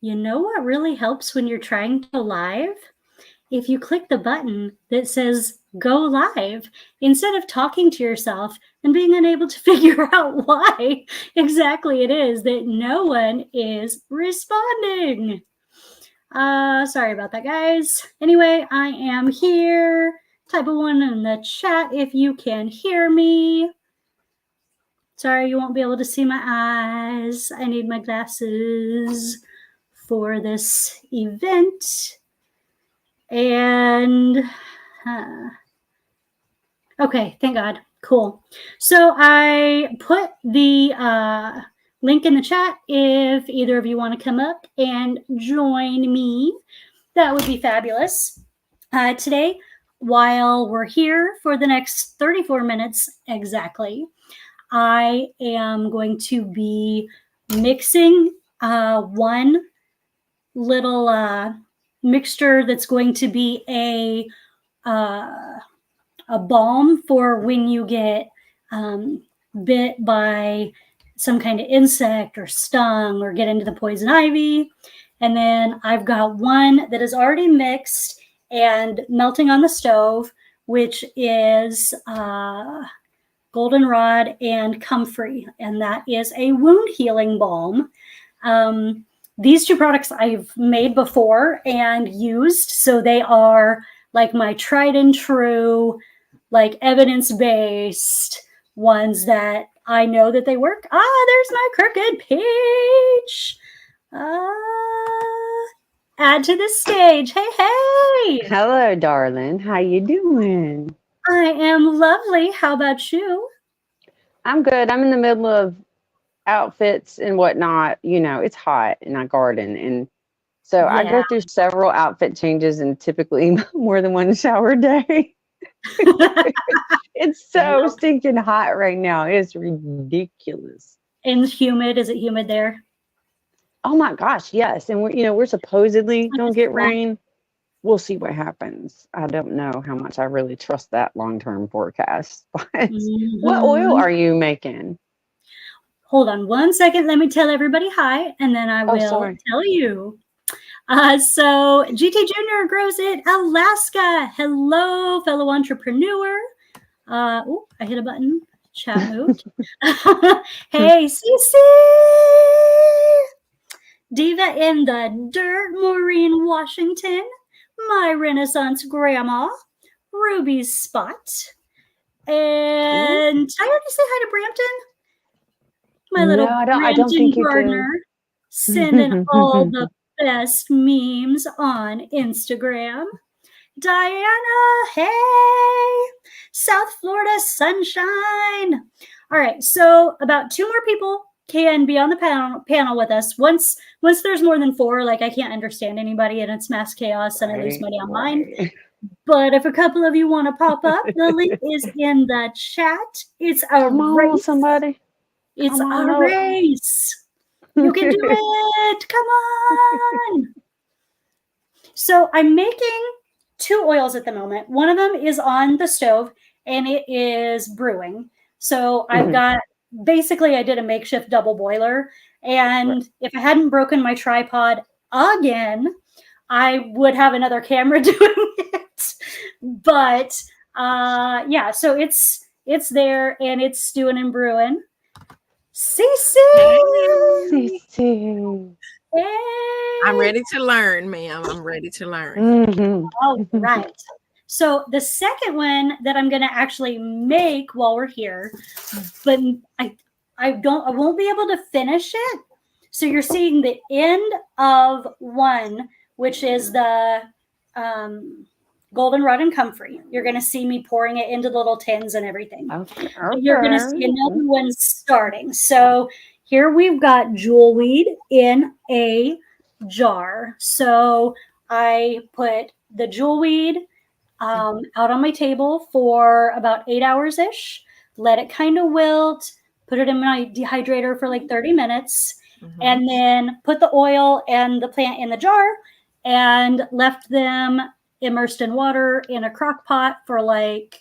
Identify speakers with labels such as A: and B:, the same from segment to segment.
A: You know what really helps when you're trying to go live? If you click the button that says go live instead of talking to yourself and being unable to figure out why exactly it is that no one is responding. Sorry about that, guys. Anyway, I am here. Type a 1 in the chat if you can hear me. Sorry, you won't be able to see my eyes. I need my glasses for this event. And okay, thank God. Cool. So I put the link in the chat if either of you want to come up and join me. That would be fabulous. Today, while we're here for the next 34 minutes exactly, I am going to be mixing one little mixture that's going to be a balm for when you get bit by some kind of insect or stung or get into the poison ivy. And then I've got one that is already mixed and melting on the stove, which is goldenrod and comfrey, and that is a wound healing balm. These two products I've made before and used, so they are like my tried and true, like evidence-based ones that I know that they work. There's my crooked peach. Add to the stage. Hey, hey.
B: Hello, darling. How you doing?
A: I am lovely. How about you?
B: I'm good. I'm in the middle of outfits and whatnot. You know, it's hot and I garden. And so I go through several outfit changes and typically more than one shower a day. It's so stinking hot right now. It's ridiculous.
A: And humid. Is it humid there?
B: Oh my gosh, yes. And we're supposedly gonna get rain. We'll see what happens. I don't know how much I really trust that long-term forecast. But what oil are you making?
A: Hold on 1 second. Let me tell everybody hi, and then I will tell you. So GT Junior grows in Alaska. Hello, fellow entrepreneur. I hit a button. Chat moved. Hey, Cece. Diva in the dirt, Maureen Washington. My Renaissance grandma, Ruby's Spot. And I already say hi to Brampton. My little Brampton Gardner, sending all the best memes on Instagram. Diana, hey, South Florida sunshine. All right, so about 2 more people can be on the panel with us. Once there's more than 4, like I can't understand anybody and it's mass chaos and I lose money online. But if a couple of you want to pop up, the link is in the chat. It's a race.
B: Somebody.
A: It's a race. You can do it. Come on. So I'm making 2 oils at the moment. One of them is on the stove and it is brewing. So I've got, basically I did a makeshift double boiler. And if I hadn't broken my tripod again, I would have another camera doing it. But yeah, so it's there and it's stewing and brewing. Cece!
C: Hey. I'm ready to learn, ma'am. I'm ready to learn.
A: All right. So the second one that I'm going to actually make while we're here, but I won't be able to finish it. So you're seeing the end of one, which is the goldenrod and comfrey. You're going to see me pouring it into the little tins and everything. Okay. You're going to see another one starting. So here we've got jewelweed in a jar. So I put the jewelweed out on my table for about 8 hours-ish, let it kind of wilt, put it in my dehydrator for like 30 minutes, and then put the oil and the plant in the jar and left them immersed in water in a crock pot for like,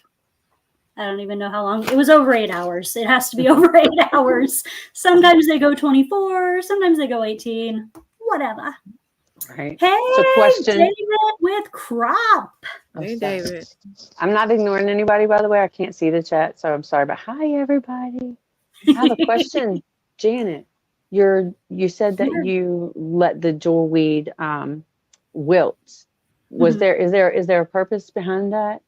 A: I don't even know how long. It was over 8 hours. It has to be over 8 hours. Sometimes they go 24, sometimes they go 18, whatever.
B: Right.
A: Hey,
B: so question.
A: David with crop.
C: Hey, David.
B: I'm not ignoring anybody, by the way. I can't see the chat, so I'm sorry. But hi, everybody. I have a question, Janet. You said that you let the jewel weed wilt. Is there a purpose behind that?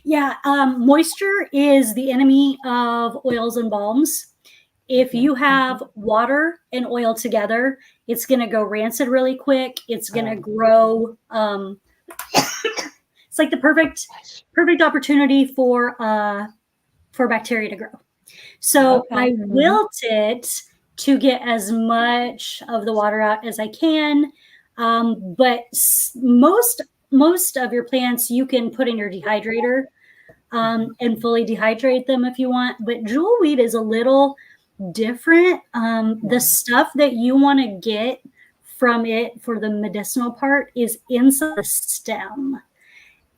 A: Yeah, moisture is the enemy of oils and balms. If you have water and oil together, it's going to go rancid really quick. It's going to grow. It's like the perfect opportunity for bacteria to grow. So I wilt it to get as much of the water out as I can. But most of your plants you can put in your dehydrator and fully dehydrate them if you want. But jewel weed is a little different. The stuff that you want to get from it for the medicinal part is inside the stem.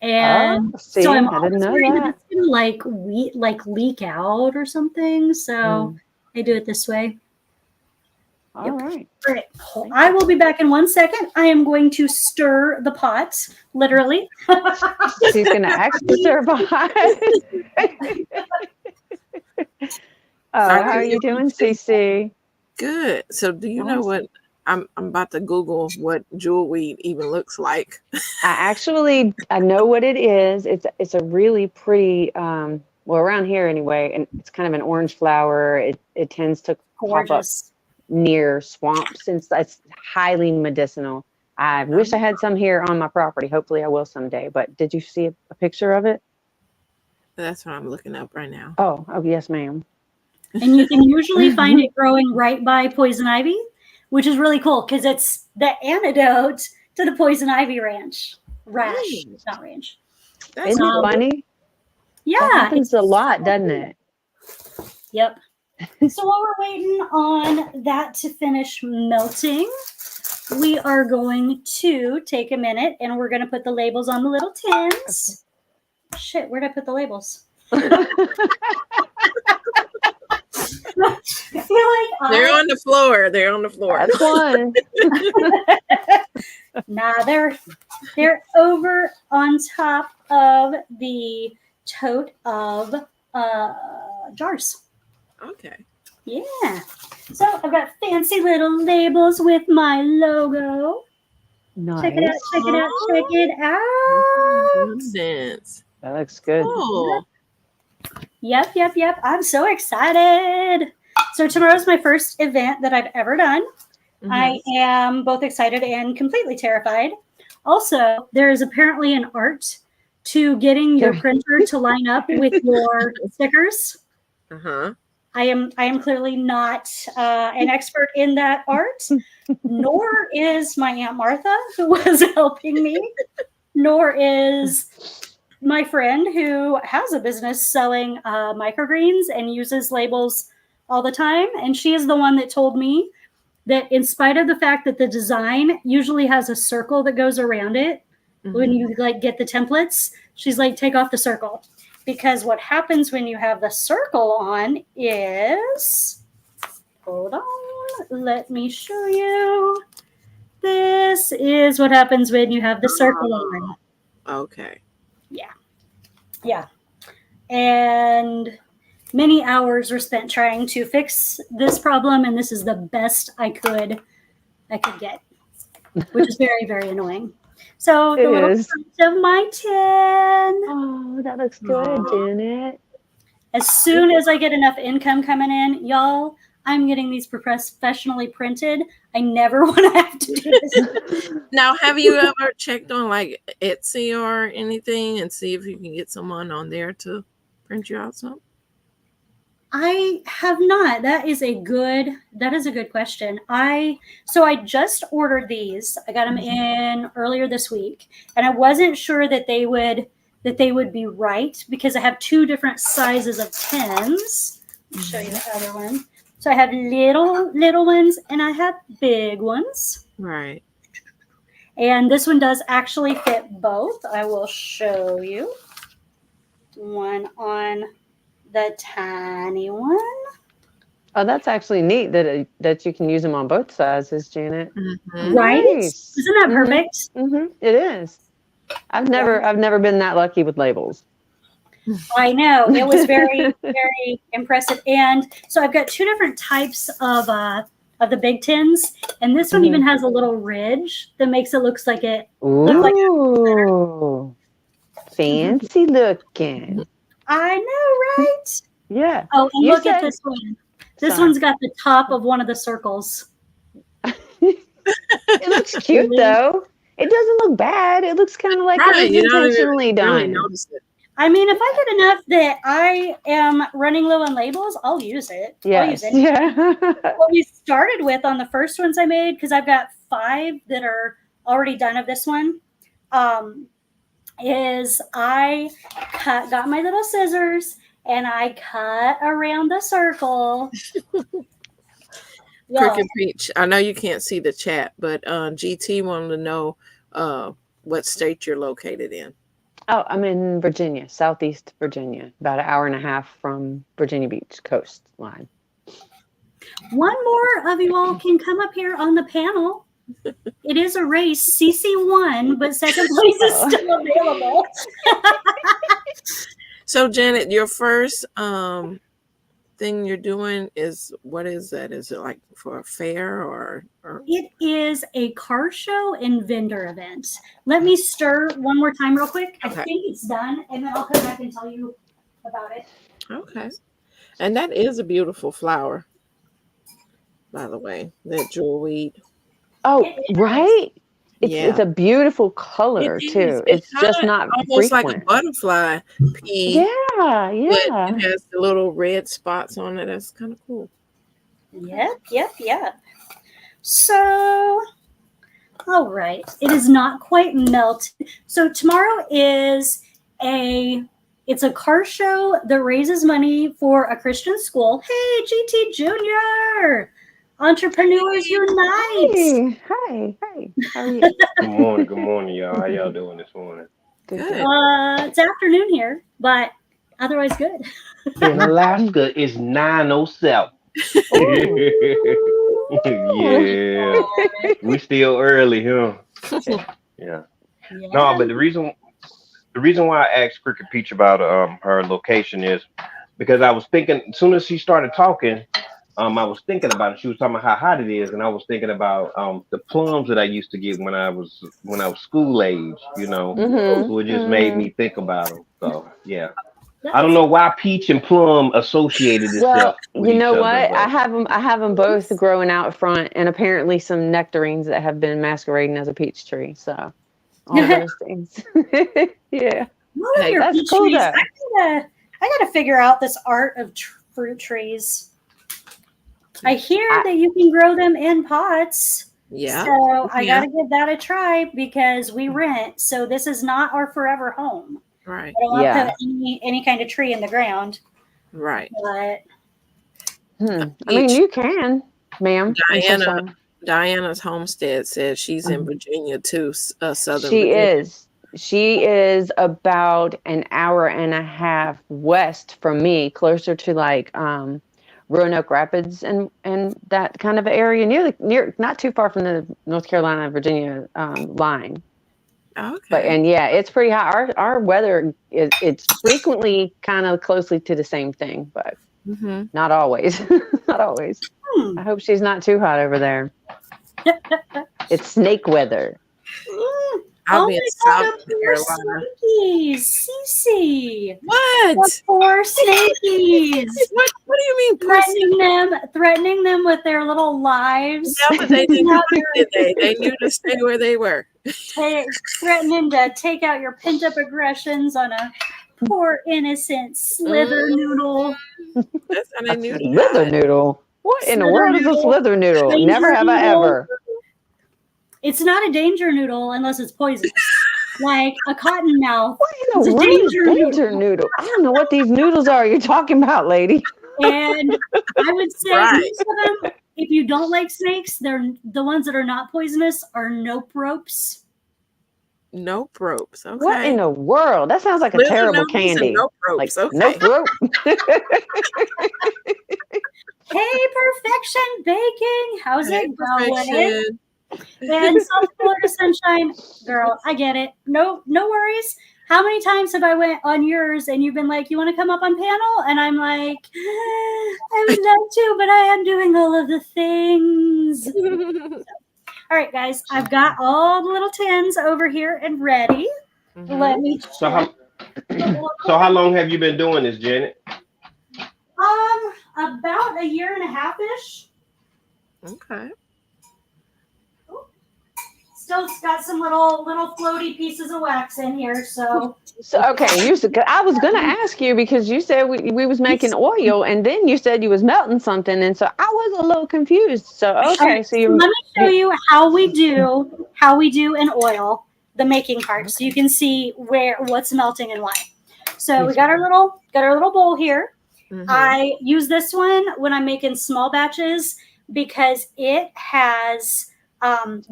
A: And so I'm always worried that it's gonna like leak out or something. So I do it this way.
B: All right.
A: All right. I will be back in 1 second. I am going to stir the pot, literally.
B: She's gonna actually stir pot. How are you doing, Cece?
C: Good. So do you know what I'm about to Google what jewel weed even looks like?
B: I know what it is. It's a really pretty well, around here anyway, and it's kind of an orange flower. It tends to pop up near swamps, and it's highly medicinal. I wish I had some here on my property. Hopefully I will someday. But did you see a picture of it?
C: That's what I'm looking up right now.
B: Oh, yes, ma'am.
A: And you can usually find it growing right by poison ivy, which is really cool because it's the antidote to the poison ivy rash. Not ranch.
B: Isn't it funny?
A: Yeah.
B: That happens a lot, doesn't it?
A: Yep. So while we're waiting on that to finish melting, we are going to take a minute and we're going to put the labels on the little tins. Shit, where'd I put the labels? I feel like
C: they're on the floor. They're on the floor.
B: That's one.
A: Nah, they're over on top of the tote of jars.
C: Okay.
A: Yeah. So I've got fancy little labels with my logo.
B: Nice.
A: Check it out. Check it out. Check it out.
C: Nonsense.
B: That looks good.
C: Cool.
A: Yep. I'm so excited. So tomorrow's my first event that I've ever done. Mm-hmm. I am both excited and completely terrified. Also, there is apparently an art to getting your printer to line up with your stickers.
C: Uh-huh.
A: I am clearly not an expert in that art, nor is my Aunt Martha, who was helping me, nor is my friend who has a business selling microgreens and uses labels all the time. And she is the one that told me that in spite of the fact that the design usually has a circle that goes around it, when you get the templates, she's like, take off the circle. Because what happens when you have the circle on is, hold on, let me show you. This is what happens when you have the circle on.
C: Okay.
A: Yeah. And many hours were spent trying to fix this problem, and this is the best I could get, which is very, very annoying. So the little front of my tin.
B: Oh, that looks good, Janet.
A: As soon as I get enough income coming in, y'all, I'm getting these professionally printed. I never want to have to do this.
C: Now, have you ever checked on like Etsy or anything and see if you can get someone on there to print you out some?
A: I have not. That is a good question. I just ordered these. I got them in earlier this week, and I wasn't sure that they would be right because I have two different sizes of pens. I'll show you the other one. So I have little ones and I have big ones.
C: Right.
A: And this one does actually fit both. I will show you one on the tiny one.
B: Oh, that's actually neat that you can use them on both sizes, Janet.
C: Mm-hmm.
A: Right?
B: Nice.
A: Isn't that perfect?
B: It is. I've never been that lucky with labels.
A: I know. It was very, very impressive. And so I've got two different types of the Big Tins, and this one even has a little ridge that makes it looks like it look like
B: fancy looking.
A: I know, right?
B: Yeah.
A: Oh, and look at this one. This one's got the top of one of the circles.
B: It looks cute though. It doesn't look bad. It looks kind of like it was intentionally done.
C: Really notice it.
A: I mean, if I get enough that I am running low on labels, I'll use it.
B: Yes.
A: I'll use it.
B: Yeah.
A: What we started with on the first ones I made, because I've got 5 that are already done of this one, is I got my little scissors and I cut around the circle.
C: Cricket Peach, I know you can't see the chat, but GT wanted to know what state you're located in.
B: Oh, I'm in Virginia, Southeast Virginia, about an hour and a half from Virginia Beach coastline.
A: One more of you all can come up here on the panel. It is a race. CC won, but second place is still available.
C: So, Janet, your first thing you're doing is, what is that? Is it like for a fair or?
A: It is a car show and vendor event. Let me stir one more time real quick. Okay. I think it's done, and then I'll come back and tell you about it.
C: Okay. And that is a beautiful flower, by the way, that jewelweed.
B: Oh, right? It's a beautiful color, too. It's just not
C: almost
B: frequent.
C: like a butterfly pea.
B: Yeah.
C: But it has the little red spots on it. That's kind of cool.
A: Yep. So, all right. It is not quite melted. So tomorrow is it's a car show that raises money for a Christian school. Hey, GT Junior! Entrepreneurs Unite!
B: Hi. How are you?
D: Good morning, y'all. How y'all doing this morning?
C: Good.
A: It's afternoon here, but otherwise good.
D: In Alaska, it's 9:07. Yeah, we still early here. Yeah. No, but the reason why I asked Cricket Peach about her location is because I was thinking as soon as she started talking. I was thinking about it. She was talking about how hot it is, and I was thinking about the plums that I used to get when I was school age. So it just made me think about them. So yeah, I don't know why peach and plum associated itself.
B: Well, you know what? I have them both growing out front, and apparently some nectarines that have been masquerading as a peach tree. So all those things. Yeah,
A: hey, that's cool. I gotta figure out this art of fruit trees. I hear that you can grow them in pots.
C: Yeah.
A: So I got to give that a try because we rent. So this is not our forever home.
C: Right.
A: I don't want to put any kind of tree in the ground.
C: Right.
A: But
B: I mean, you can, ma'am.
C: Diana's homestead says she's in Virginia too, southern
B: She
C: Virginia.
B: is. She is about an hour and a half west from me, closer to like Roanoke Rapids and that kind of area, near not too far from the North Carolina Virginia line.
C: Okay.
B: But it's pretty hot. Our weather it's frequently kind of closely to the same thing, but not always. Not always. I hope she's not too hot over there. It's snake weather.
C: I'll be in South Carolina.
A: Snakies, Cece.
C: What?
A: Poor snakies.
C: What do you mean?
A: Threatening them with their little lives.
C: Yeah, but they didn't know, did they? They knew to stay where they were.
A: Threatening to take out your pent-up aggressions on a poor innocent slither noodle.
C: That's how they knew.
B: Slither noodle. What in the world is a slither noodle? Never have I ever.
A: It's not a danger noodle unless it's poisonous. Like a cottonmouth.
B: What in the world is danger noodle? I don't know what these noodles are you're talking about, lady.
A: And I would say most of them, if you don't like snakes, they're the ones that are not poisonous are nope ropes.
C: Nope ropes. Okay.
B: What in the world? That sounds like a
C: Little
B: terrible
C: notes and
B: candy.
C: nope
B: Like
C: ropes. Okay.
B: nope rope.
A: Hey, Perfection Baking. How's
C: Hey,
A: it going?
C: Perfection.
A: And South Florida Sunshine, girl, I get it. No worries. How many times have I went on yours and you've been like, you want to come up on panel? And I'm like, I would love to, but I am doing all of the things. All right, guys, I've got all the little tins over here and ready. Let me check.
D: So how long have you been doing this, Janet?
A: About a year and a half-ish.
C: Okay.
A: Still got some little floaty pieces of wax in here, so
B: Okay, I was gonna ask you because you said we was making oil, and then you said you was melting something, and so I was a little confused. So okay, so you
A: let me show you how we do in oil, the making part, so you can see what's melting and why. So we got our little bowl here. I use this one when I'm making small batches because it has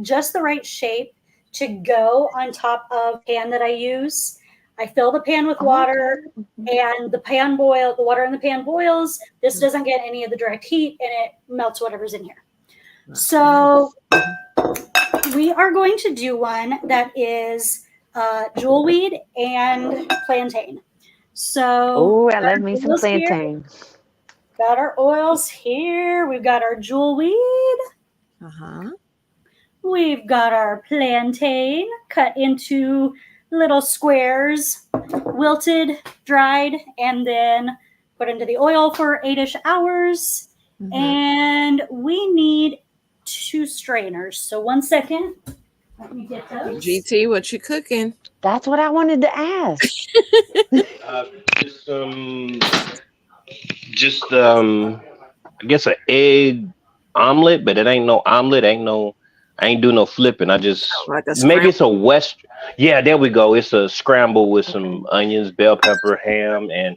A: just the right shape to go on top of pan that I use. I fill the pan with water and the water in the pan boils. This doesn't get any of the direct heat and it melts whatever's in here. So we are going to do one that is jewelweed and plantain. So
B: I love me some plantain.
A: Got our oils here. We've got our jewelweed. We've got our plantain cut into little squares, wilted, dried, and then put into the oil for 8-ish hours. And we need 2 strainers. So 1 second. Let me get those.
C: GT, what you cooking?
B: That's what I wanted to ask.
D: I guess an egg omelet, but it ain't no omelet. I ain't do no flipping. I just maybe it's a West. Yeah, there we go. It's a scramble with some onions, bell pepper, ham, and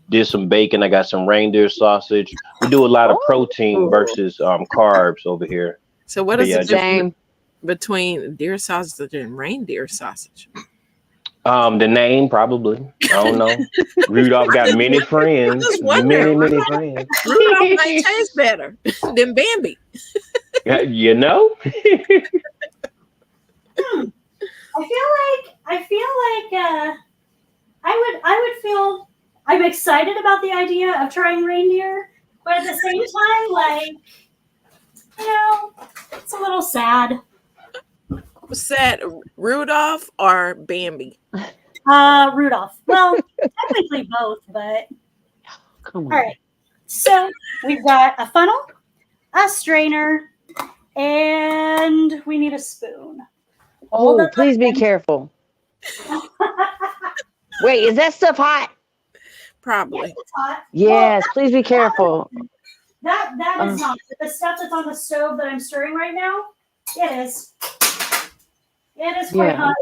D: did some bacon. I got some reindeer sausage. We do a lot of protein versus carbs over here.
C: So what is the difference between deer sausage and reindeer sausage?
D: The name probably. I don't know. Rudolph got many friends. Many friends.
C: Rudolph might taste better than Bambi.
D: You know.
A: I feel like I would feel I'm excited about the idea of trying reindeer, but at the same time, like, you know, it's a little sad.
C: Sad Rudolph or Bambi?
A: Rudolph. Well, technically both, but
B: come on.
A: All right. So we've got a funnel, a strainer, and we need a spoon.
B: Oh, please be careful. Wait, is that stuff hot?
C: Probably.
A: Yes, it's hot.
B: Yes, please be careful.
A: That is not. The stuff that's on the stove that I'm stirring right now, it is. It is quite hot.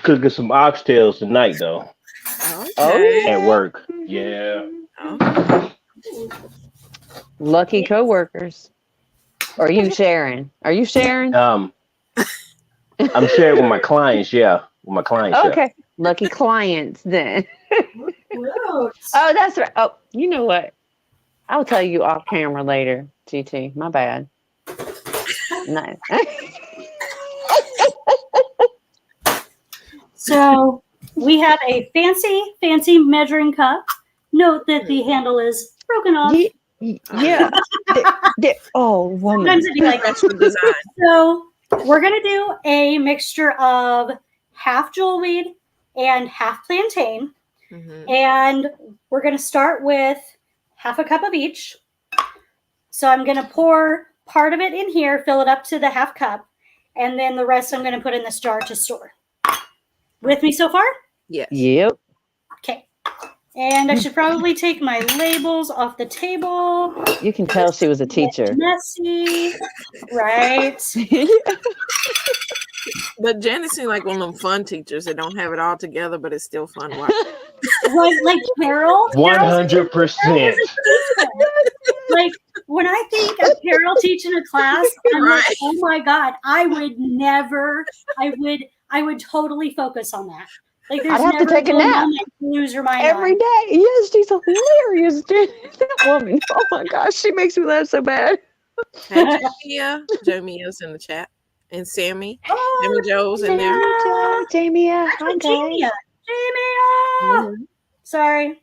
D: Cooking some oxtails tonight, though.
C: Okay.
D: At work. Yeah.
B: Lucky coworkers. Are you sharing?
D: I'm sharing with my clients. Yeah, with my clients.
B: Okay. Yeah. Lucky clients then. Oh, that's right. Oh, you know what? I'll tell you off camera later, GT. My bad. Nice.
A: So we have a fancy measuring cup. Note that the handle is broken off.
B: Yeah. Oh, woman.
A: Sometimes it'd be like design. So we're gonna do a mixture of half jewelweed and half plantain. And we're gonna start with half a cup of each. So I'm gonna pour part of it in here, fill it up to the half cup, and then the rest I'm gonna put in this jar to store. With me so far?
C: Yes.
B: Yep.
A: Okay. And I should probably take my labels off the table.
B: You can tell she was a teacher.
A: Messy. Right.
C: But Janet seems like one of them fun teachers that don't have it all together, but it's still fun.
A: Like Carol?
D: 100%.
A: Like when I think of Carol teaching a class, I'm like, oh my God, I would totally focus on that. Like there's
B: I'd have to
A: never
B: take a
A: one
B: nap
A: moment you lose your mind
B: every
A: on.
B: day. Yes, she's hilarious, dude. That woman. Oh my gosh, she makes me laugh so bad.
C: Hey, Jamia's in the chat. And Sammy.
A: Oh,
C: Sammy Joe's in there.
B: Jamie. Hi, guys.
A: Jamie. Sorry.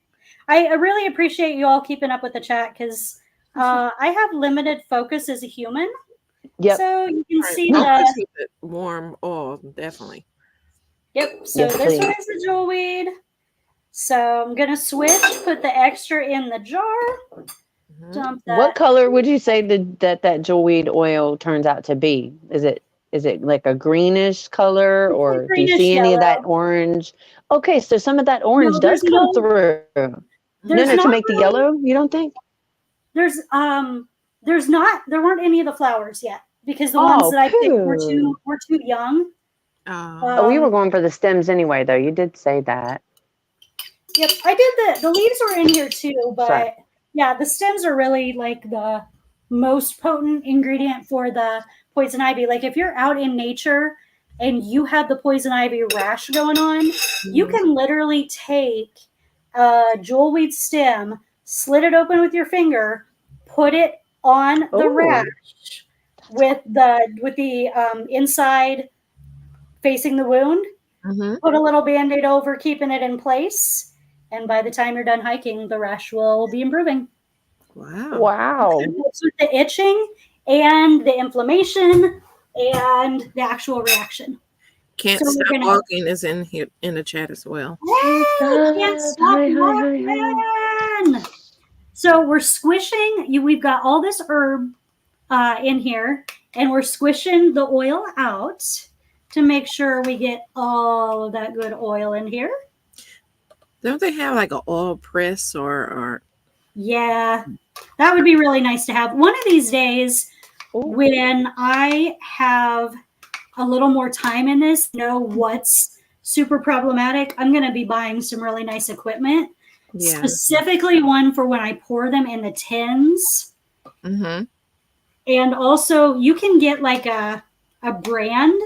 A: I really appreciate you all keeping up with the chat because I have limited focus as a human.
B: Yep.
A: So you can see
C: I'll
A: that.
C: keep it warm. Oh, definitely.
A: Yep. So
B: Yes,
A: this
B: please.
A: one is the jewel weed. So I'm gonna switch, put the extra in the jar, dump that.
B: What color would you say that jewelweed oil turns out to be? Is it like a greenish color, or do you see any of that orange? Okay, so some of that orange does come through. To make the yellow, you don't think?
A: There weren't any of the flowers yet because the ones that I picked were too young.
B: We were going for the stems anyway, though. You did say that.
A: Yep, I did the leaves were in here too, but yeah, the stems are really like the most potent ingredient for the poison ivy. Like if you're out in nature and you have the poison ivy rash going on, you can literally take a jewelweed stem, slit it open with your finger, put it on the rash with the inside facing the wound, put a little Band-Aid over, keeping it in place, and by the time you're done hiking, the rash will be improving.
B: Wow.
A: It helps with the itching and the inflammation and the actual reaction.
C: Can't Stop Walking is in here in the chat as well.
A: Hey, Can't Stop Walking. So we're squishing. We've got all this herb in here, and we're squishing the oil out to make sure we get all of that good oil in here.
C: Don't they have like an oil press or?
A: Yeah, that would be really nice to have. One of these days, when I have a little more time in this, know what's super problematic, I'm going to be buying some really nice equipment. Yeah. Specifically one for when I pour them in the tins. And also you can get like a brand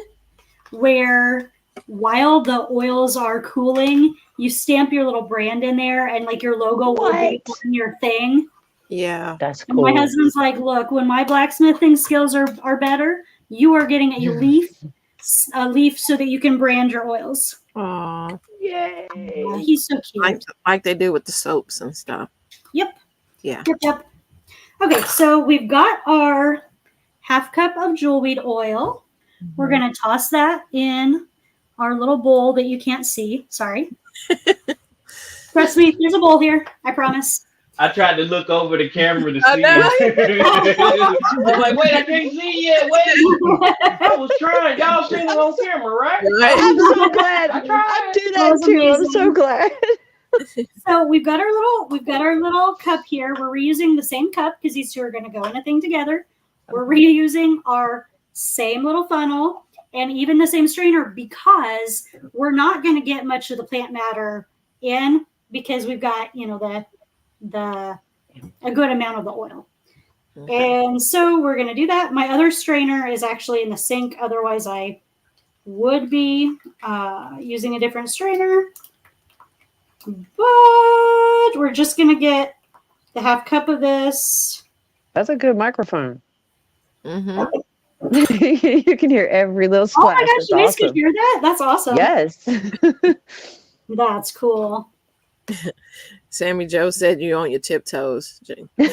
A: where while the oils are cooling, you stamp your little brand in there and like your logo will be on your thing.
C: Yeah.
B: That's cool.
A: And my husband's like, look, when my blacksmithing skills are better, you are getting a leaf so that you can brand your oils.
C: Oh,
B: yay.
A: He's so cute.
C: Like they do with the soaps and stuff.
A: Yep.
C: Yeah.
A: Yep. Okay, so we've got our half cup of jewelweed oil. We're going to toss that in our little bowl that you can't see. Sorry. Trust me, there's a bowl here. I promise.
D: I tried to look over the camera to see it. I'm like, wait, I can't see yet. Wait. I was trying. Y'all seen it on camera, right?
B: I'm so glad. I do that too. I'm so glad.
A: So we've got our little cup here. We're reusing the same cup because these two are going to go in a thing together. We're reusing our same little funnel and even the same strainer because we're not going to get much of the plant matter in because we've got, a good amount of the oil. Okay. And so we're going to do that. My other strainer is actually in the sink. Otherwise I would be using a different strainer, but we're just going to get the half cup of this.
B: That's a good microphone. You can hear every little splash.
A: Oh my gosh, you guys can hear that? That's awesome.
B: Yes.
A: That's cool.
C: Sammy Joe said you on your tiptoes, Jane.
A: I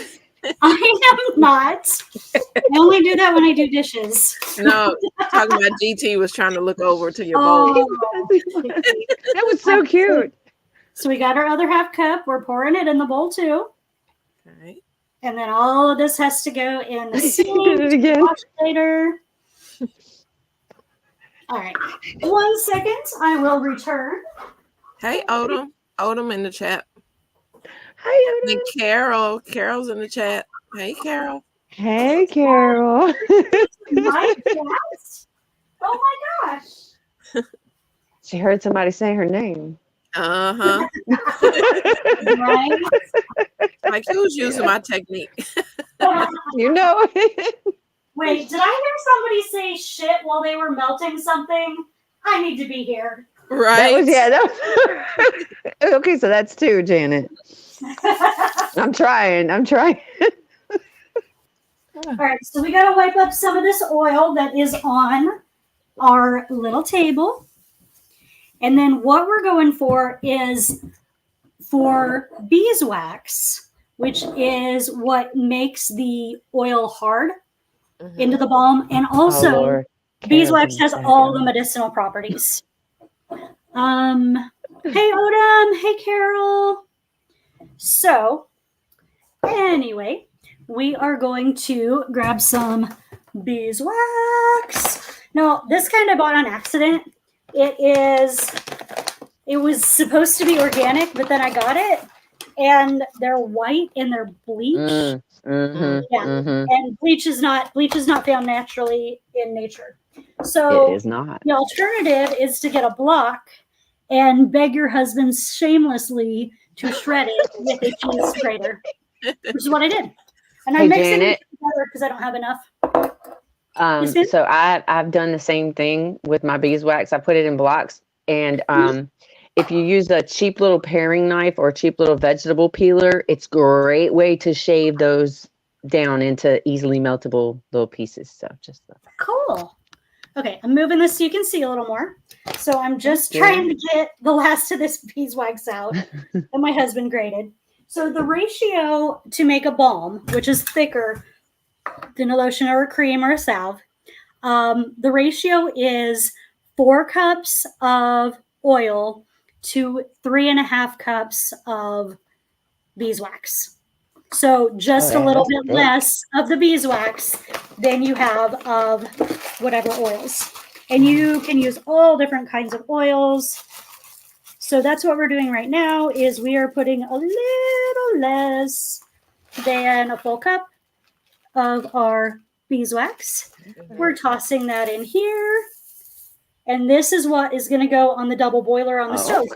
A: am not. I only do that when I do dishes.
C: No, talking about GT was trying to look over to your bowl.
B: That was so cute.
A: So we got our other half cup. We're pouring it in the bowl too.
C: Okay.
A: And then all of this has to go in the sink. Wash it later. All right. 1 second. I will return.
C: Hey, Odom. Odom in the chat.
B: Hi, Odom.
C: And Carol. Carol's in the chat. Hey, Carol.
B: Hey, Carol.
A: My cat? Oh my gosh.
B: She heard somebody say her name.
C: Uh-huh.
A: Right?
C: Like, who's using my technique?
B: You know.
A: Wait, did I hear somebody say shit while they were melting something? I need to be here.
C: Right.
B: That was okay, so that's 2, Janet. I'm trying.
A: All right, so we got to wipe up some of this oil that is on our little table. And then what we're going for is for beeswax, which is what makes the oil hard into the balm. And also, beeswax has all the medicinal properties. Hey, Odom. Hey, Carol. So, anyway, we are going to grab some beeswax. Now, this kind I bought on accident. It was supposed to be organic, but then I got it, and they're white and they're bleached. And bleach is not found naturally in nature. So
B: it is not.
A: The alternative is to get a block and beg your husband shamelessly to shred it with a cheese grater, which is what I did. And I mixed it together because I don't have enough.
B: So I've done the same thing with my beeswax. I put it in blocks, and if you use a cheap little paring knife or a cheap little vegetable peeler, it's a great way to shave those down into easily meltable little pieces. So just
A: cool. Okay, I'm moving this so you can see a little more. So I'm just trying to get the last of this beeswax out that my husband grated. So the ratio to make a balm, which is thicker than a lotion or a cream or a salve, the ratio is 4 cups of oil to 3.5 cups of beeswax. So just a little bit less of the beeswax than you have of whatever oils. And you can use all different kinds of oils. So that's what we're doing right now is we are putting a little less than a full cup of our beeswax. We're tossing that in here. And this is what is going to go on the double boiler on the stove.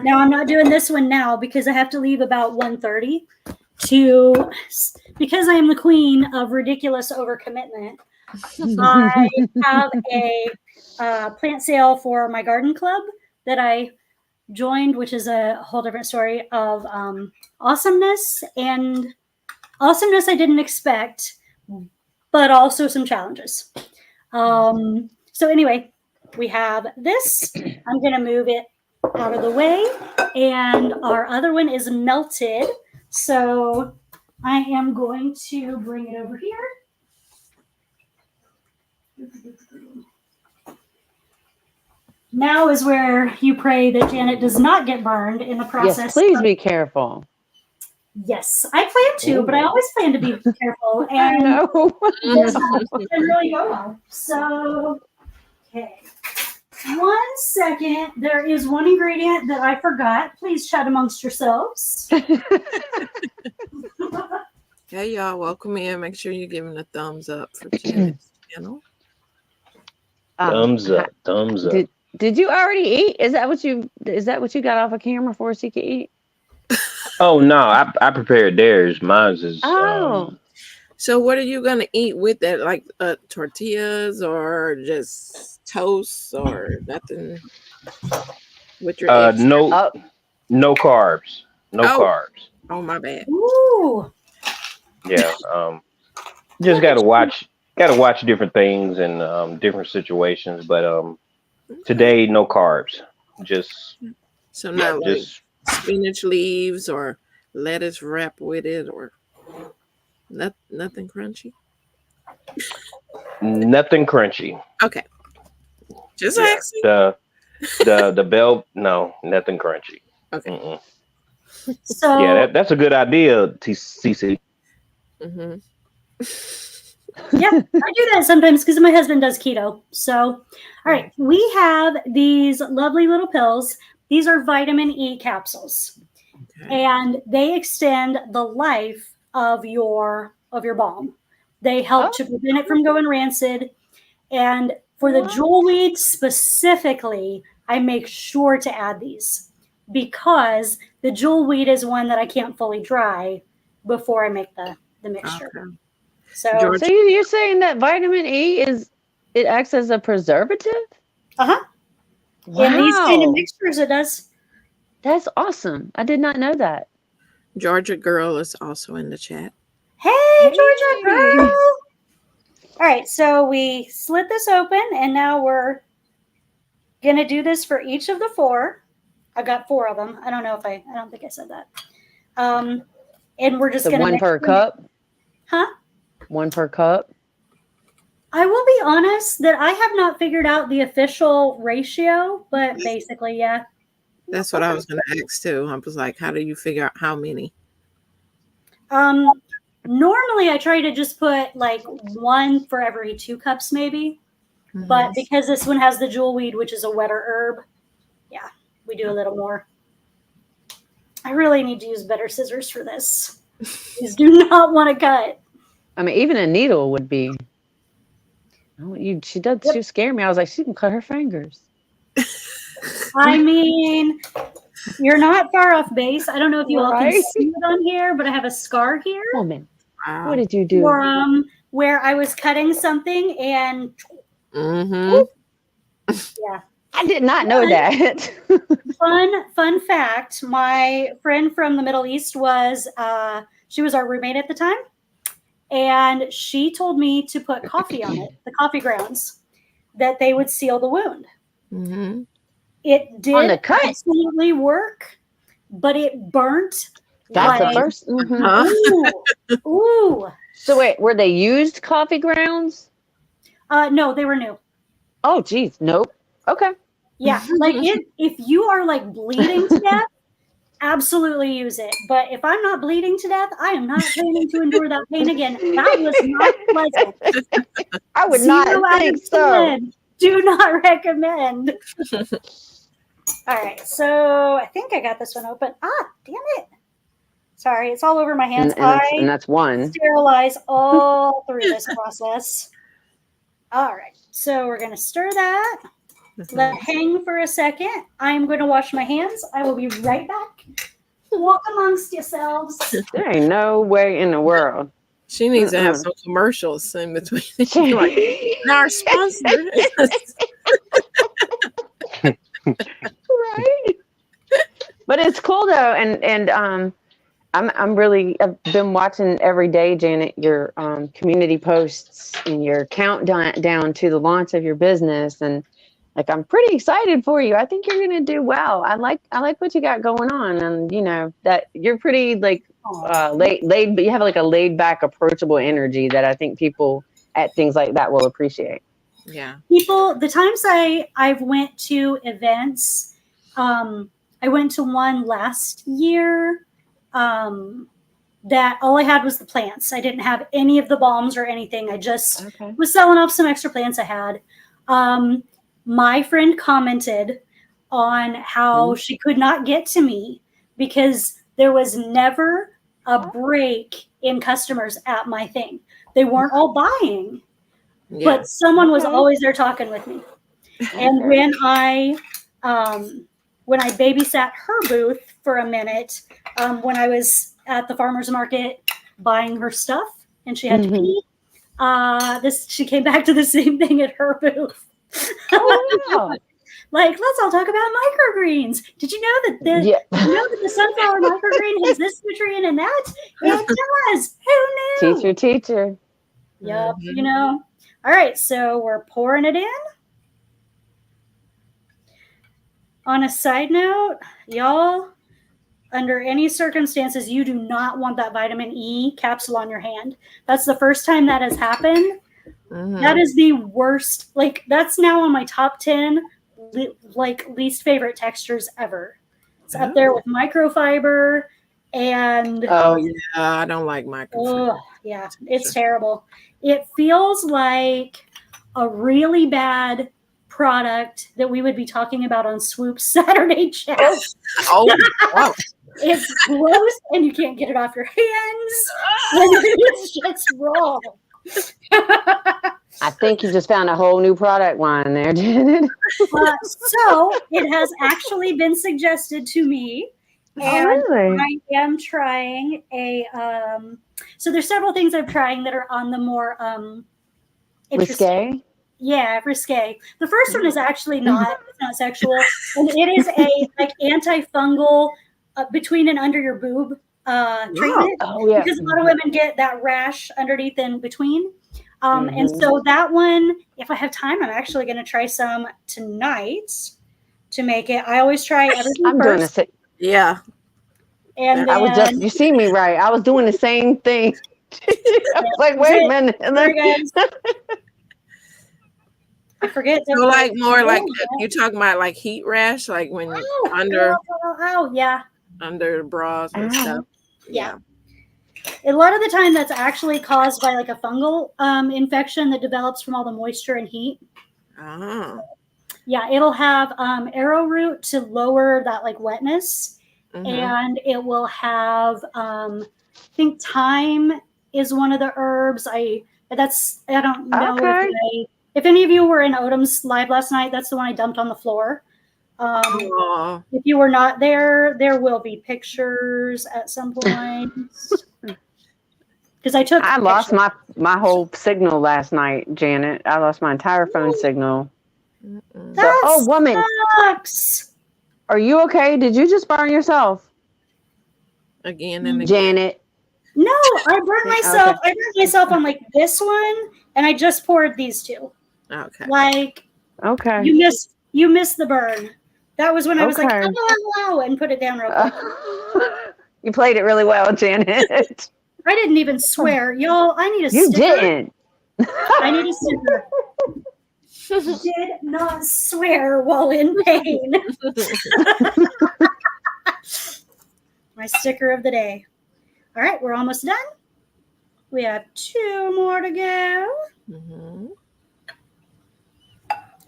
A: Now, I'm not doing this one now because I have to leave about 1:30 because I am the queen of ridiculous overcommitment. I have a plant sale for my garden club that I joined, which is a whole different story of awesomeness I didn't expect, but also some challenges. So anyway, we have this. I'm going to move it out of the way, and our other one is melted. So I am going to bring it over here. Now is where you pray that Janet does not get burned in the process.
B: Yes, please be careful.
A: Yes, I plan to, but I always plan to be careful. And
B: I know.
A: It's not really go well. So, okay. 1 second. There is one ingredient that I forgot. Please chat amongst yourselves.
C: Hey, y'all. Welcome in. Make sure you're giving a thumbs up for Janet's channel.
D: Thumbs up. Thumbs up.
B: Did you already eat? Is that what you got off a camera for so you could eat?
D: Oh no, I prepared theirs. Mine's is
C: So what are you gonna eat with that? Like tortillas or just toast or nothing with your eggs?
D: no carbs. No carbs.
C: Oh my bad.
A: Ooh.
D: Yeah. Just gotta watch different things and different situations. But today no carbs. Just
C: not like spinach leaves or lettuce wrap with it or nothing crunchy.
D: Nothing crunchy.
C: Okay. Just asking.
D: The bell, no, nothing crunchy.
C: Okay.
D: Mm-mm.
A: So
D: yeah, that's a good idea, CC.
C: Mm-hmm.
A: Yeah, I do that sometimes because my husband does keto. So, all right, we have these lovely little pills. These are vitamin E capsules, and they extend the life of your balm. They help to prevent it from going rancid. And for the jewel weed specifically, I make sure to add these because the jewel weed is one that I can't fully dry before I make the mixture.
C: Okay.
A: So,
C: George-
B: So you're saying that vitamin E it acts as a preservative?
A: Wow. In these kind of mixtures, it does.
B: That's awesome. I did not know that.
C: Georgia Girl is also in the chat.
A: Hey, Georgia girl! All right, so we slit this open, and now we're gonna do this for each of the 4. I got 4 of them. I don't know if I don't think I said that. And we're just
B: So
A: gonna
B: one
A: mix
B: per
A: them.
B: cup?
A: Huh?
B: 1 per cup?
A: I will be honest that I have not figured out the official ratio, but basically, yeah.
C: That's what I was going to ask too. I was like, how do you figure out how many?
A: Normally I try to just put like 1 for every 2 cups, maybe. But because this one has the jewel weed, which is a wetter herb, yeah, we do a little more. I really need to use better scissors for this. These do not want to cut.
B: I mean, even a needle would be. Oh, she does.
A: Yep.
B: She scared me. I was like, she can cut her fingers.
A: I mean, you're not far off base. I don't know if you all can
B: Right?
A: see it on here, but I have a scar here
B: Woman,
C: Wow.
B: what did you do?
A: where I was cutting something and
C: Mm-hmm.
A: yeah.
B: I did not know that.
A: Fun fact, my friend from the Middle East she was our roommate at the time, and she told me to put coffee on it, the coffee grounds, that they would seal the wound.
C: Mm-hmm.
A: It did
B: On the cut?
A: absolutely work, but it burnt.
B: That's
A: like,
B: the first. Mhm.
C: Huh?
A: Ooh.
B: So wait, were they used coffee grounds?
A: No, they were new.
B: Oh, geez, nope. Okay.
A: Yeah, like if you are like bleeding to death, absolutely use it. But if I'm not bleeding to death, I am not planning to endure that pain again. That was not pleasant.
B: I would
A: 0
B: not
A: out
B: think
A: of
B: so.
A: 10. Do not recommend. All right, so I think I got this one open. Damn it. Sorry, it's all over my hands.
B: And that's 1.
A: Sterilize all through this process. All right, so we're going to stir that. Let it hang for a second. I'm going to wash my hands. I will be right back. Walk amongst yourselves.
B: There ain't no way in the world.
C: She needs to have some commercials in between. Like, our sponsor.
B: Right. But it's cool though, and I've been watching every day, Janet, your community posts and your countdown to the launch of your business, and like I'm pretty excited for you. I think you're gonna do well. I like what you got going on, and you know that you're pretty like laid, but you have like a laid back, approachable energy that I think people at things like that will appreciate.
C: Yeah.
A: People, the times I've went to events, I went to one last year that all I had was the plants. I didn't have any of the balms or anything. I just was selling off some extra plants I had. My friend commented on how she could not get to me because there was never a break in customers at my thing. They weren't all buying, but someone was always there talking with me. And when I babysat her booth for a minute, when I was at the farmer's market buying her stuff and she had to pee, she came back to the same thing at her booth.
B: Oh, wow.
A: Like, let's all talk about microgreens. Did you know that the sunflower microgreen has this nutrient and that? It does. Who knew?
B: Teacher.
A: Yep. You know. All right, so we're pouring it in. On a side note, y'all, under any circumstances, you do not want that vitamin E capsule on your hand. That's the first time that has happened. That is the worst. Like, that's now on my top 10 least favorite textures ever. It's up there with microfiber and
C: I don't like microfiber.
A: Yeah, it's terrible. It feels like a really bad product that we would be talking about on Swoop's Saturday chat.
C: Wow.
A: It's gross and you can't get it off your hands. And it's just raw.
B: I think you just found a whole new product line there, Janet.
A: So it has actually been suggested to me, and
B: really?
A: I am trying a. So there's several things I'm trying that are on the more interesting.
B: Risque?
A: Yeah, risque. The first one is actually not. It's not sexual, and it is a like antifungal between and under your boob treatment.
B: Oh yeah.
A: Because a lot of women get that rash underneath and between. And so that one, if I have time, I'm actually going to try some tonight to make it. I always try everything
B: I'm
A: first.
B: doing
C: Yeah.
A: And then,
B: I was just, you see me right. I was doing the same thing. I was like, wait a minute. And
A: sorry,
B: then,
A: guys. I forget.
C: So like more like you're talking about like heat rash, like when under
A: yeah,
C: under bras and stuff.
A: Yeah. A lot of the time that's actually caused by like a fungal infection that develops from all the moisture and heat.
C: Oh.
A: Yeah, it'll have arrowroot to lower that like wetness, and it will have I think thyme is one of the herbs. I don't know if any of you were in Odom's live last night. That's the one I dumped on the floor. If you were not there, there will be pictures at some point. Because I
B: lost my whole signal last night, Janet. I lost my entire phone signal.
A: That
B: woman,
A: sucks.
B: Are you okay? Did you just burn yourself
C: again and again?
B: Janet?
A: No, I burned myself. Okay. I burned myself on like this one, and I just poured these two.
C: Okay.
A: Like,
B: okay,
A: you missed the burn. That was when I was like, oh, and put it down real quick.
B: You played it really well, Janet.
A: I didn't even swear, y'all. I need a sticker.
B: You didn't.
A: I need a sticker. Did not swear while in pain. My sticker of the day. All right, we're almost done. We have 2 more to go.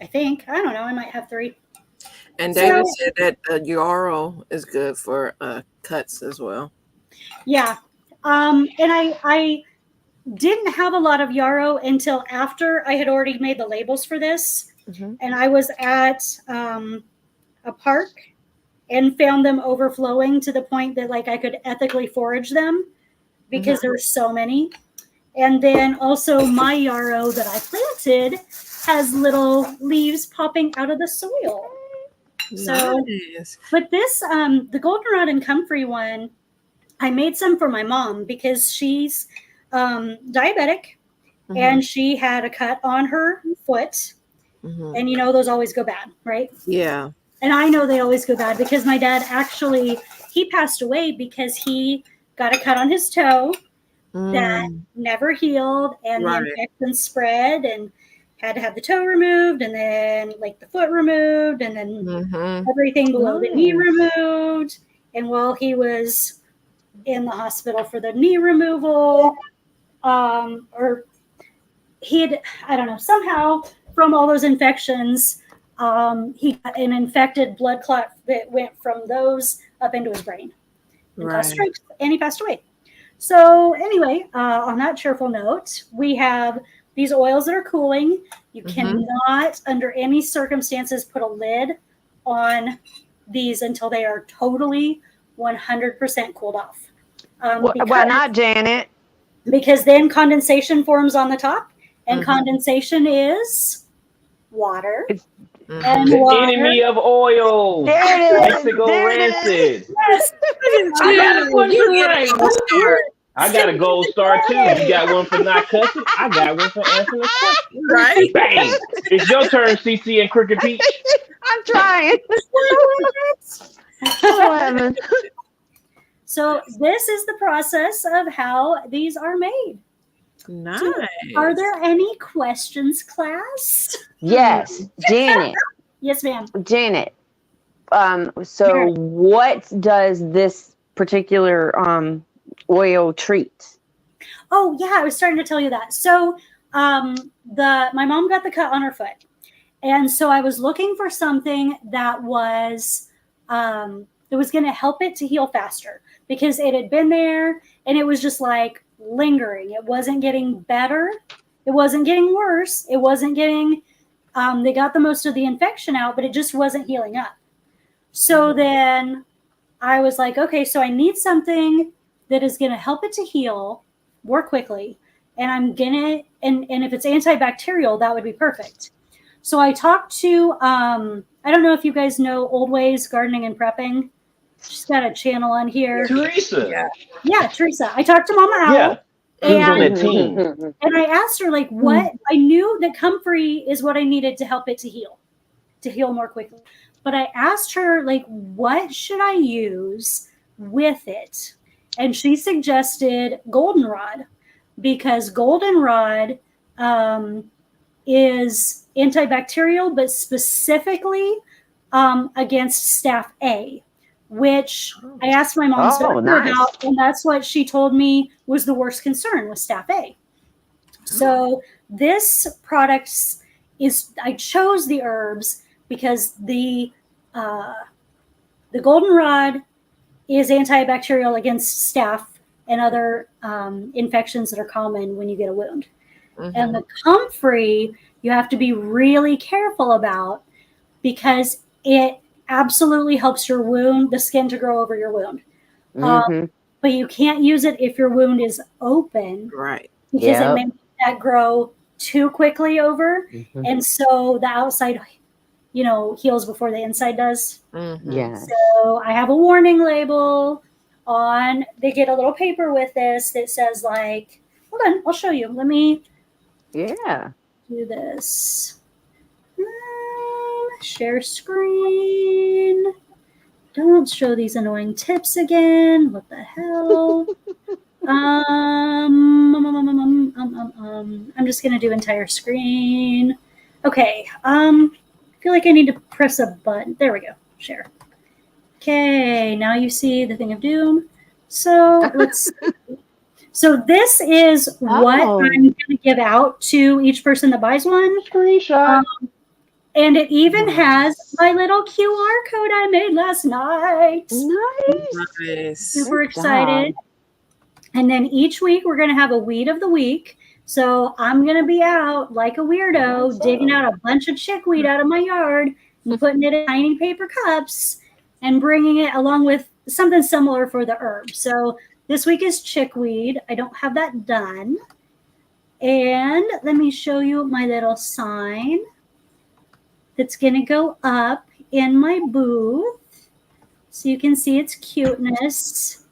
A: I think. I don't know. I might have 3.
C: And David said that yarrow is good for cuts as well.
A: Yeah. And I didn't have a lot of yarrow until after I had already made the labels for this. And I was at a park and found them overflowing to the point that like I could ethically forage them because there were so many. And then also my yarrow that I planted has little leaves popping out of the soil. So,
C: nice.
A: But this, the goldenrod and comfrey one, I made some for my mom because she's diabetic and she had a cut on her foot. And you know, those always go bad, right?
C: Yeah.
A: And I know they always go bad because my dad actually, he passed away because he got a cut on his toe that never healed and the infection spread and had to have the toe removed and then like the foot removed and then everything below the knee removed. And while he was in the hospital for the knee removal, or he had, I don't know, somehow from all those infections, he got an infected blood clot that went from those up into his brain and caused strokes, and he passed away. So anyway, on that cheerful note, we have these oils that are cooling. You cannot, under any circumstances, put a lid on these until they are totally 100% cooled off.
B: Why not, Janet?
A: Because then condensation forms on the top, and condensation is water. And
D: the
A: water.
D: enemy of oil. Mexico rancid.
A: Yes.
D: I got a one for right. I got a gold star too. You got one for not cussing. I got one for answering the question.
C: Right.
D: Bang. It's your turn, CC and Crooked Peach.
B: I'm trying.
A: So this is the process of how these are made.
C: Nice.
A: So, are there any questions, class?
B: Yes, Janet.
A: Yes, ma'am.
B: Janet. So what does this particular oil treat?
A: Oh yeah, I was starting to tell you that. So my mom got the cut on her foot, and so I was looking for something that was going to help it to heal faster because it had been there and it was just like lingering. It wasn't getting better. It wasn't getting worse. It wasn't getting, they got the most of the infection out, but it just wasn't healing up. So then I was like, okay, so I need something that is going to help it to heal more quickly. And I'm going to, and if it's antibacterial, that would be perfect. So I talked to, I don't know if you guys know Old Ways Gardening and Prepping. She's got a channel on here.
D: Teresa.
A: Yeah, Teresa. I talked to Mama Owl.
D: Yeah. Who's on
A: And,
D: that team?
A: and I asked her, like, what? I knew that comfrey is what I needed to help it to heal more quickly. But I asked her, like, what should I use with it? And she suggested goldenrod, because goldenrod is antibacterial, but specifically against Staph A, which I asked my mom's doctor about, and that's what she told me was the worst concern with Staph A. So this product is, I chose the herbs because the goldenrod is antibacterial against staph and other infections that are common when you get a wound. And the comfrey, you have to be really careful about, because it absolutely helps your wound, the skin to grow over your wound. But you can't use it if your wound is open,
C: Right?
A: Because it makes that grow too quickly over, and so the outside, heals before the inside does. So I have a warning label on. They get a little paper with this that says, like, hold on, I'll show you. Let me. Do this. Share screen. Don't show these annoying tips again. What the hell? I'm just gonna do entire screen. Okay. I feel like I need to press a button. There we go. Share. Okay. Now you see the thing of doom. So let's. So this is what I'm going to give out to each person that buys one.
B: Screenshot.
A: And it even has my little QR code I made last night.
C: Nice.
A: Super excited. And then each week we're going to have a weed of the week. So I'm going to be out like a weirdo, digging out a bunch of chickweed out of my yard and putting it in tiny paper cups and bringing it along with something similar for the herb. So this week is chickweed. I don't have that done. And let me show you my little sign that's going to go up in my booth so you can see its cuteness.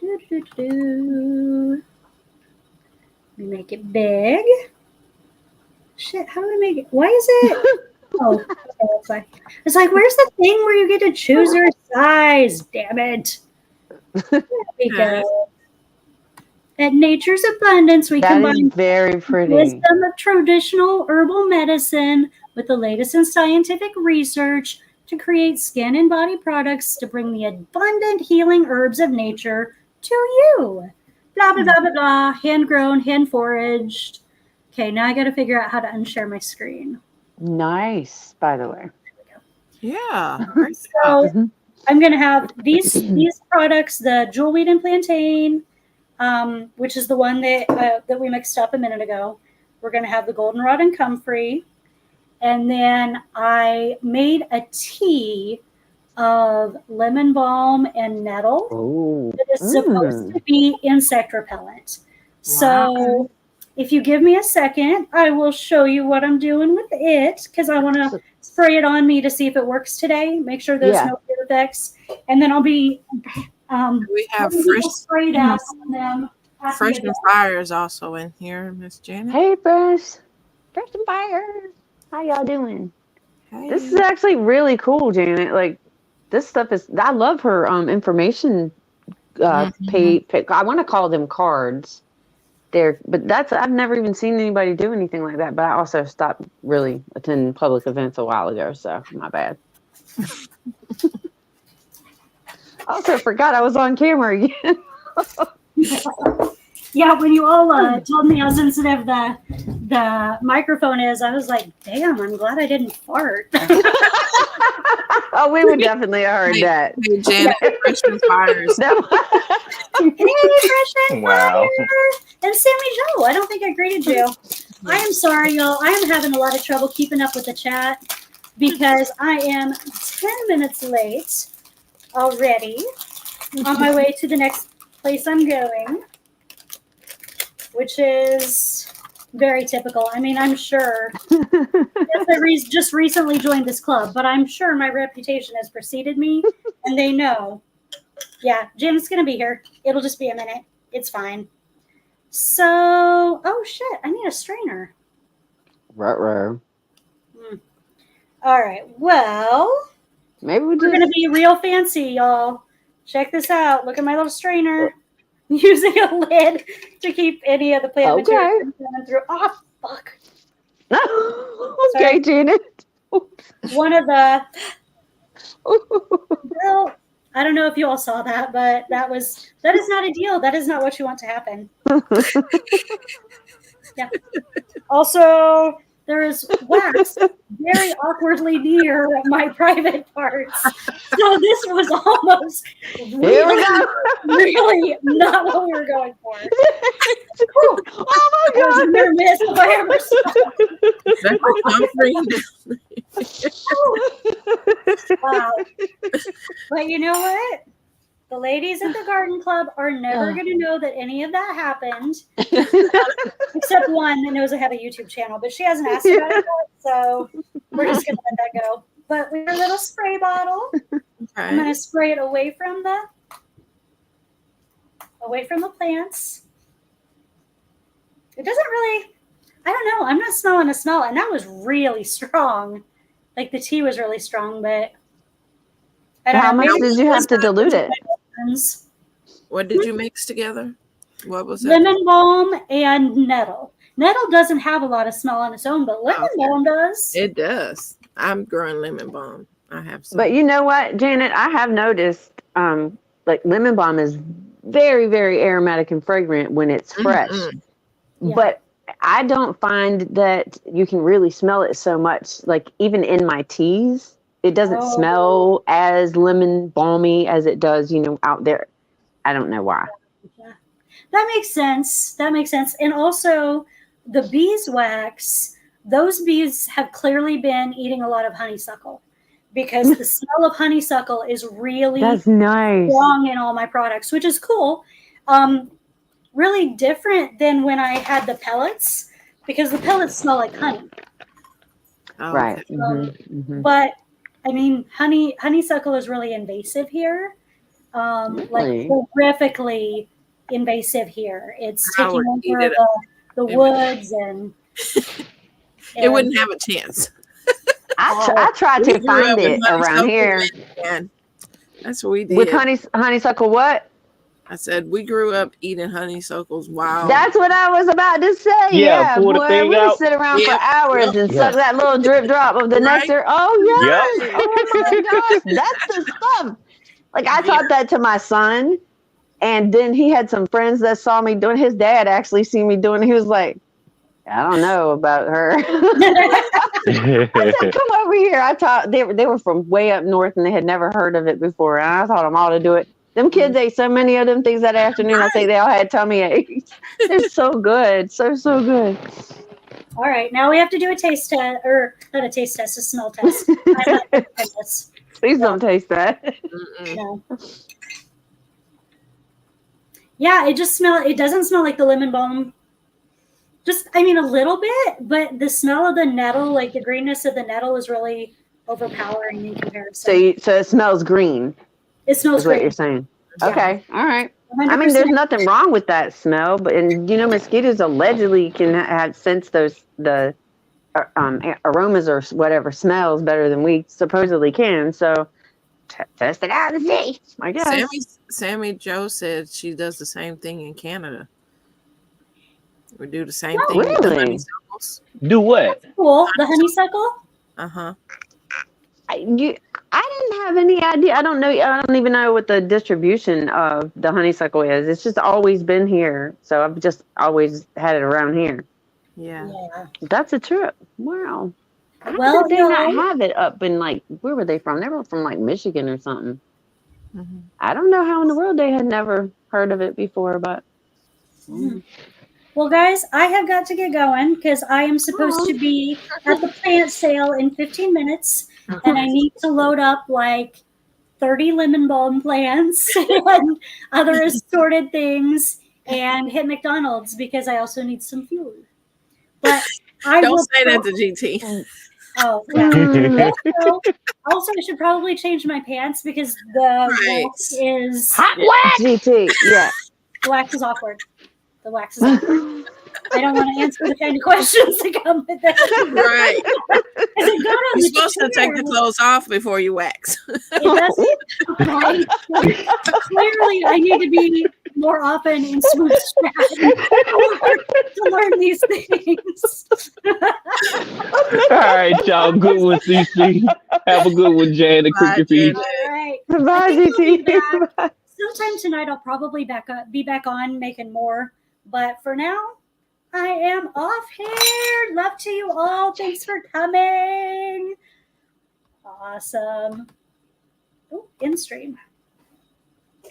A: Let me make it big. Shit, how do I make it? Why is it? Oh, okay, it's like, where's the thing where you get to choose your size? Damn it. There we go. At Nature's Abundance, we combine
B: very pretty
A: wisdom of traditional herbal medicine with the latest in scientific research to create skin and body products to bring the abundant healing herbs of nature to you. Blah, blah, blah, blah, blah. Hand grown, hand foraged. Okay, now I got to figure out how to unshare my screen.
B: Nice, by the way.
C: Yeah.
A: So I'm going to have these products, the jewelweed and plantain, which is the one that we mixed up a minute ago. We're going to have the goldenrod and comfrey. And then I made a tea of lemon balm and nettle that is supposed to be insect repellent. So if you give me a second, I will show you what I'm doing with it, because I want to spray it on me to see if it works today. Make sure there's no weird effects. And then I'll be
C: we have fresh
A: spray that on them.
C: Fresh and Fire is also in here, Miss Janet.
B: Hey, Fresh and Fire. How y'all doing?
C: Hey.
B: This is actually really cool, Janet. Like, this stuff is, I love her information page. I want to call them cards. But I've never even seen anybody do anything like that. But I also stopped really attending public events a while ago, so my bad. I also forgot I was on camera again.
A: Yeah, when you all told me how sensitive the microphone is, I was like, damn, I'm glad I didn't fart.
B: Oh, we would definitely have heard that.
C: Hey, Janet, Fresh and Fires.
A: Hey, Fresh and
D: Wow.
A: Fire! And Sammy Joe, I don't think I greeted you. I am sorry, y'all. I am having a lot of trouble keeping up with the chat because I am 10 minutes late already on my way to the next place I'm going, which is very typical. I mean, I'm sure. Yes, I just recently joined this club, but I'm sure my reputation has preceded me, and they know. Yeah, Jim's going to be here. It'll just be a minute. It's fine. So, oh shit, I need a strainer.
B: Ruh-roh.
A: All right, well,
B: Maybe
A: we're going to be real fancy, y'all. Check this out. Look at my little strainer. Using a lid to keep any of the plant material from coming through. Oh, fuck.
B: Okay, Janet.
A: One of the... Well, I don't know if you all saw that, but that is not a deal. That is not what you want to happen. Yeah. Also, there is wax very awkwardly near my private parts. So this was almost really not what we were going for.
B: Oh my
A: God. I was near miss if I ever saw. Wow. But you know what? The ladies at the garden club are never going to know that any of that happened. Except one that knows I have a YouTube channel, but she hasn't asked about it yet, so we're just going to let that go. But we have a little spray bottle. Okay. I'm going to spray it away from the plants. It doesn't really, I don't know. I'm not smelling a smell, and that was really strong. Like the tea was really strong, but I don't know.
B: How much did you have to dilute it?
C: What did you mix together? What was it?
A: Lemon balm and nettle. Nettle doesn't have a lot of smell on its own, but lemon balm does.
C: It does. I'm growing lemon balm. I have some. But
B: you know what, Janet? I have noticed like lemon balm is very, very aromatic and fragrant when it's fresh. Mm-hmm. Yeah. But I don't find that you can really smell it so much. Like even in my teas, it doesn't smell as lemon balmy as it does, out there. I don't know why.
A: Yeah. That makes sense. And also the beeswax, those bees have clearly been eating a lot of honeysuckle because the smell of honeysuckle is really
B: That's nice.
A: strong in all my products, which is cool. Really different than when I had the pellets because the pellets smell like honey.
B: Right.
A: But I mean, honeysuckle is really invasive here. Like horrifically invasive here. It's taking over the woods and
C: it wouldn't have a chance.
B: I tried to find it around here.
C: That's what we did.
B: With honeysuckle what?
C: I said we grew up eating honeysuckles. Wow.
B: That's what I was about to say. Yeah, boy, we would sit around for hours and suck that little drip drop of the nectar. Oh yes. Oh my gosh, that's the stuff. Like I taught that to my son, and then he had some friends that saw me doing. His dad actually seen me doing it. He was like, "I don't know about her." I said, "Come over here." I taught they were from way up north and they had never heard of it before, and I taught them all to do it. Them kids ate so many of them things that afternoon. I think they all had tummy aches. They're so good, so good.
A: All right, now we have to do a taste test, or not a taste test, a smell test.
B: Please don't taste that.
A: No. Yeah, it doesn't smell like the lemon balm. A little bit, but the smell of the nettle, like the greenness of the nettle is really overpowering in comparison.
B: So it smells green.
A: It smells
B: green. What you're saying.
A: Yeah.
B: Okay, all right.
A: 100%.
B: I mean, there's nothing wrong with that smell, but mosquitoes allegedly can sense the aromas or whatever smells better than we supposedly can. So test it out and see. I guess.
C: Sammy Joe said she does the same thing in Canada. We do the same thing
B: really?
C: with the honeysuckles.
D: Do what?
A: That's cool. The honeysuckle?
C: Uh-huh.
B: I didn't have any idea. I don't know. I don't even know what the distribution of the honeysuckle is. It's just always been here. So I've just always had it around here.
C: Yeah.
B: That's a trip. Wow. How
A: Well,
B: did they not have it up in like, where were they from? They were from like Michigan or something.
C: Mm-hmm.
B: I don't know how in the world they had never heard of it before, but.
A: Well, guys, I have got to get going because I am supposed to be at the plant sale in 15 minutes, and I need to load up like 30 lemon balm plants and other assorted things and hit McDonald's because I also need some fuel. But
C: don't say that to GT.
A: Oh, yeah. Also, I should probably change my pants because the wax is
B: hot wax. GT, yeah.
A: The wax is awkward. The wax is awkward. I don't want to answer the kind of questions that come with it.
C: Right. You're supposed to take the clothes off before you wax.
A: Right. Clearly, I need to be more often in smooth strap to learn these things.
E: All right, y'all. Good one, CC. Have a good one, Jan and Cricket Peach.
A: All right.
B: Bye, GT.
A: Sometime tonight, I'll probably be back on making more. But for now, I am off here. Love to you all. Thanks for coming. Awesome. Oh, in stream.